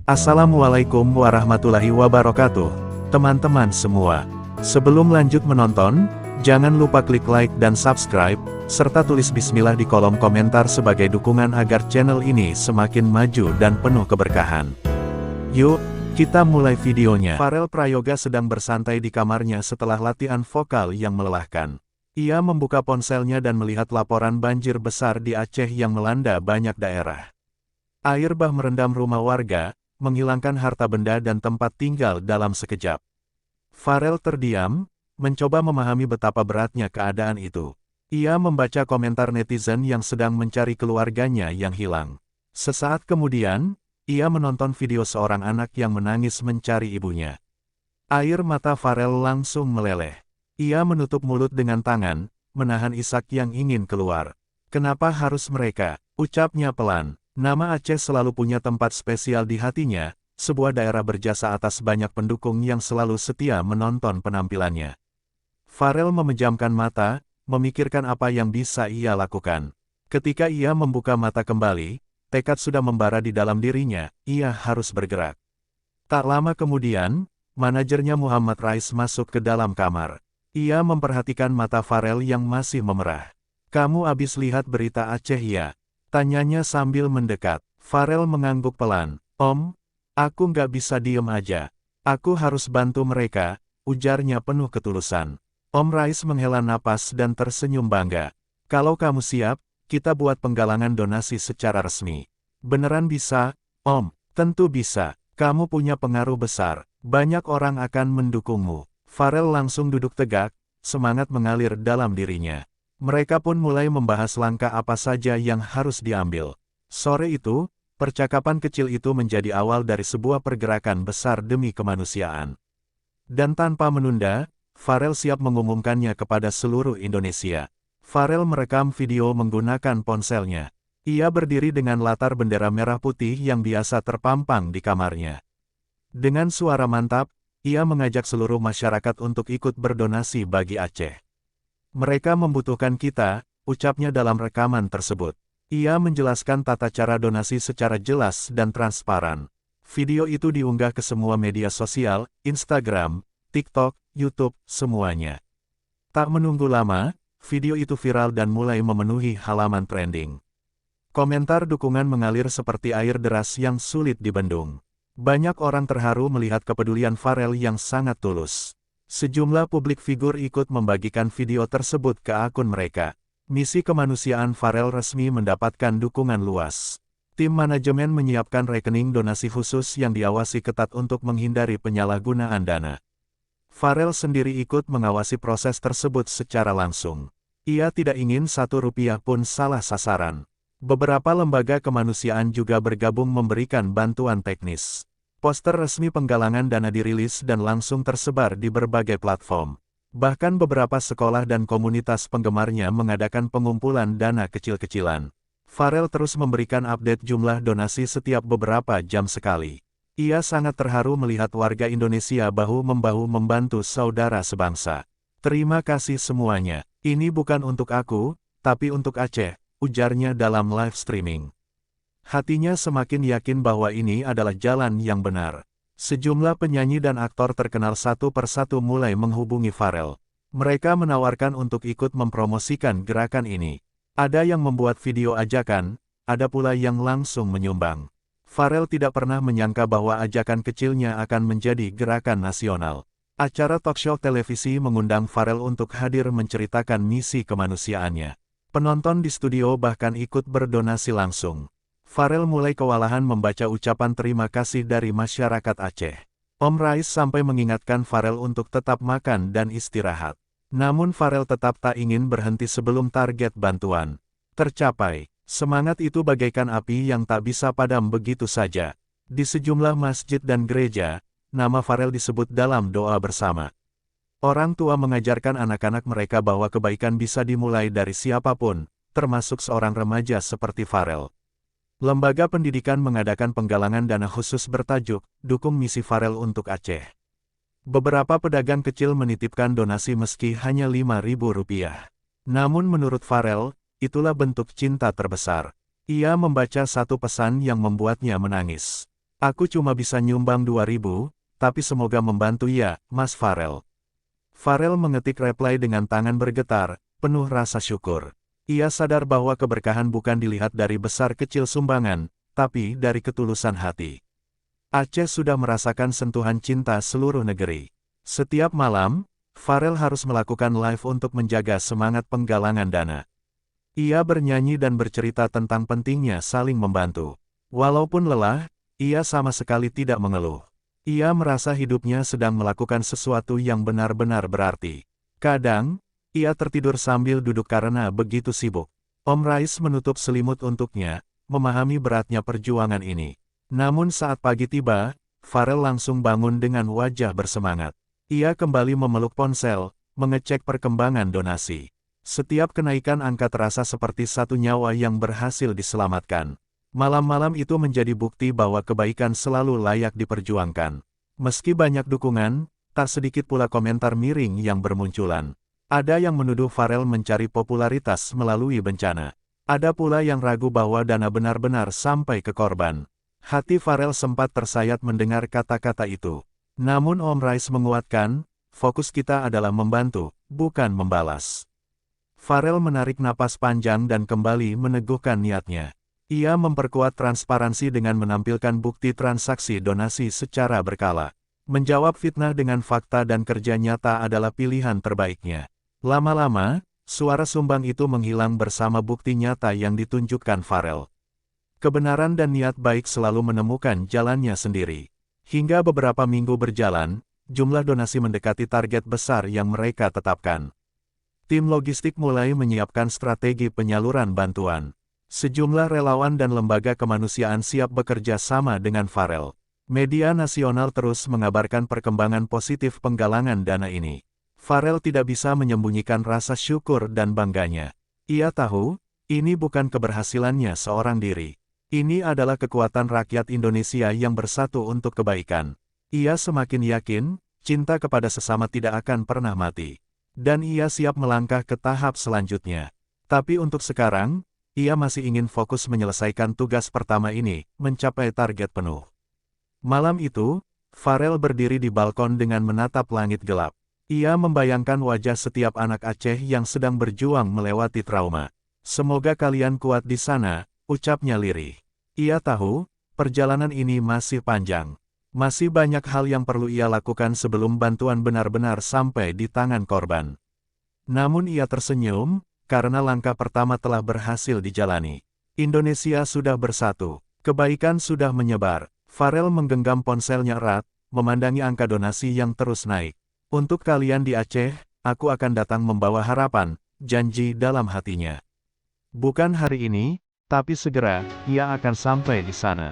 Assalamualaikum warahmatullahi wabarakatuh, teman-teman semua. Sebelum lanjut menonton, jangan lupa klik like dan subscribe, serta tulis bismillah di kolom komentar sebagai dukungan agar channel ini semakin maju dan penuh keberkahan. Yuk, kita mulai videonya. Pharrell Prayoga sedang bersantai di kamarnya setelah latihan vokal yang melelahkan. Ia membuka ponselnya dan melihat laporan banjir besar di Aceh yang melanda banyak daerah. Air bah merendam rumah warga, menghilangkan harta benda dan tempat tinggal dalam sekejap. Pharrell terdiam, mencoba memahami betapa beratnya keadaan itu. Ia membaca komentar netizen yang sedang mencari keluarganya yang hilang. Sesaat kemudian, ia menonton video seorang anak yang menangis mencari ibunya. Air mata Pharrell langsung meleleh. Ia menutup mulut dengan tangan, menahan isak yang ingin keluar. "Kenapa harus mereka?" ucapnya pelan. Nama Aceh selalu punya tempat spesial di hatinya, sebuah daerah berjasa atas banyak pendukung yang selalu setia menonton penampilannya. Pharrell memejamkan mata, memikirkan apa yang bisa ia lakukan. Ketika ia membuka mata kembali, tekad sudah membara di dalam dirinya, ia harus bergerak. Tak lama kemudian, manajernya Muhammad Rais masuk ke dalam kamar. Ia memperhatikan mata Pharrell yang masih memerah. "Kamu habis lihat berita Aceh ya?" tanyanya sambil mendekat. Pharrell mengangguk pelan. "Om, aku nggak bisa diem aja. Aku harus bantu mereka," ujarnya penuh ketulusan. Om Rais menghela napas dan tersenyum bangga. "Kalau kamu siap, kita buat penggalangan donasi secara resmi." "Beneran bisa, Om?" "Tentu bisa. Kamu punya pengaruh besar. Banyak orang akan mendukungmu." Pharrell langsung duduk tegak, semangat mengalir dalam dirinya. Mereka pun mulai membahas langkah apa saja yang harus diambil. Sore itu, percakapan kecil itu menjadi awal dari sebuah pergerakan besar demi kemanusiaan. Dan tanpa menunda, Pharrell siap mengumumkannya kepada seluruh Indonesia. Pharrell merekam video menggunakan ponselnya. Ia berdiri dengan latar bendera merah putih yang biasa terpampang di kamarnya. Dengan suara mantap, ia mengajak seluruh masyarakat untuk ikut berdonasi bagi Aceh. "Mereka membutuhkan kita," ucapnya dalam rekaman tersebut. Ia menjelaskan tata cara donasi secara jelas dan transparan. Video itu diunggah ke semua media sosial, Instagram, TikTok, YouTube, semuanya. Tak menunggu lama, video itu viral dan mulai memenuhi halaman trending. Komentar dukungan mengalir seperti air deras yang sulit dibendung. Banyak orang terharu melihat kepedulian Pharrell yang sangat tulus. Sejumlah publik figur ikut membagikan video tersebut ke akun mereka. Misi kemanusiaan Pharrell resmi mendapatkan dukungan luas. Tim manajemen menyiapkan rekening donasi khusus yang diawasi ketat untuk menghindari penyalahgunaan dana. Pharrell sendiri ikut mengawasi proses tersebut secara langsung. Ia tidak ingin satu rupiah pun salah sasaran. Beberapa lembaga kemanusiaan juga bergabung memberikan bantuan teknis. Poster resmi penggalangan dana dirilis dan langsung tersebar di berbagai platform. Bahkan beberapa sekolah dan komunitas penggemarnya mengadakan pengumpulan dana kecil-kecilan. Pharrell terus memberikan update jumlah donasi setiap beberapa jam sekali. Ia sangat terharu melihat warga Indonesia bahu-membahu membantu saudara sebangsa. "Terima kasih semuanya. Ini bukan untuk aku, tapi untuk Aceh," ujarnya dalam live streaming. Hatinya semakin yakin bahwa ini adalah jalan yang benar. Sejumlah penyanyi dan aktor terkenal satu persatu mulai menghubungi Pharrell. Mereka menawarkan untuk ikut mempromosikan gerakan ini. Ada yang membuat video ajakan, ada pula yang langsung menyumbang. Pharrell tidak pernah menyangka bahwa ajakan kecilnya akan menjadi gerakan nasional. Acara talkshow televisi mengundang Pharrell untuk hadir menceritakan misi kemanusiaannya. Penonton di studio bahkan ikut berdonasi langsung. Pharrell mulai kewalahan membaca ucapan terima kasih dari masyarakat Aceh. Om Rais sampai mengingatkan Pharrell untuk tetap makan dan istirahat. Namun Pharrell tetap tak ingin berhenti sebelum target bantuan tercapai. Semangat itu bagaikan api yang tak bisa padam begitu saja. Di sejumlah masjid dan gereja, nama Pharrell disebut dalam doa bersama. Orang tua mengajarkan anak-anak mereka bahwa kebaikan bisa dimulai dari siapapun, termasuk seorang remaja seperti Pharrell. Lembaga pendidikan mengadakan penggalangan dana khusus bertajuk, "Dukung Misi Pharrell untuk Aceh." Beberapa pedagang kecil menitipkan donasi meski hanya Rp5.000. Namun menurut Pharrell, itulah bentuk cinta terbesar. Ia membaca satu pesan yang membuatnya menangis. Aku cuma bisa nyumbang 2.000, tapi semoga membantu ya, Mas Farel. Farel mengetik reply dengan tangan bergetar, penuh rasa syukur. Ia sadar bahwa keberkahan bukan dilihat dari besar kecil sumbangan, tapi dari ketulusan hati. Aceh sudah merasakan sentuhan cinta seluruh negeri. Setiap malam, Farel harus melakukan live untuk menjaga semangat penggalangan dana. Ia bernyanyi dan bercerita tentang pentingnya saling membantu. Walaupun lelah, ia sama sekali tidak mengeluh. Ia merasa hidupnya sedang melakukan sesuatu yang benar-benar berarti. Kadang, ia tertidur sambil duduk karena begitu sibuk. Om Rais menutup selimut untuknya, memahami beratnya perjuangan ini. Namun saat pagi tiba, Farel langsung bangun dengan wajah bersemangat. Ia kembali memeluk ponsel, mengecek perkembangan donasi. Setiap kenaikan angka terasa seperti satu nyawa yang berhasil diselamatkan. Malam-malam itu menjadi bukti bahwa kebaikan selalu layak diperjuangkan. Meski banyak dukungan, tak sedikit pula komentar miring yang bermunculan. Ada yang menuduh Farel mencari popularitas melalui bencana. Ada pula yang ragu bahwa dana benar-benar sampai ke korban. Hati Farel sempat tersayat mendengar kata-kata itu. Namun Om Rais menguatkan, fokus kita adalah membantu, bukan membalas. Farel menarik napas panjang dan kembali meneguhkan niatnya. Ia memperkuat transparansi dengan menampilkan bukti transaksi donasi secara berkala. Menjawab fitnah dengan fakta dan kerja nyata adalah pilihan terbaiknya. Lama-lama, suara sumbang itu menghilang bersama bukti nyata yang ditunjukkan Farel. Kebenaran dan niat baik selalu menemukan jalannya sendiri. Hingga beberapa minggu berjalan, jumlah donasi mendekati target besar yang mereka tetapkan. Tim logistik mulai menyiapkan strategi penyaluran bantuan. Sejumlah relawan dan lembaga kemanusiaan siap bekerja sama dengan Farel. Media nasional terus mengabarkan perkembangan positif penggalangan dana ini. Farel tidak bisa menyembunyikan rasa syukur dan bangganya. Ia tahu, ini bukan keberhasilannya seorang diri. Ini adalah kekuatan rakyat Indonesia yang bersatu untuk kebaikan. Ia semakin yakin, cinta kepada sesama tidak akan pernah mati. Dan ia siap melangkah ke tahap selanjutnya. Tapi untuk sekarang, ia masih ingin fokus menyelesaikan tugas pertama ini, mencapai target penuh. Malam itu, Farel berdiri di balkon dengan menatap langit gelap. Ia membayangkan wajah setiap anak Aceh yang sedang berjuang melewati trauma. Semoga kalian kuat di sana, ucapnya lirih. Ia tahu, perjalanan ini masih panjang. Masih banyak hal yang perlu ia lakukan sebelum bantuan benar-benar sampai di tangan korban. Namun ia tersenyum, karena langkah pertama telah berhasil dijalani. Indonesia sudah bersatu, kebaikan sudah menyebar. Farel menggenggam ponselnya erat, memandangi angka donasi yang terus naik. Untuk kalian di Aceh, aku akan datang membawa harapan, janji dalam hatinya. Bukan hari ini, tapi segera, ia akan sampai di sana.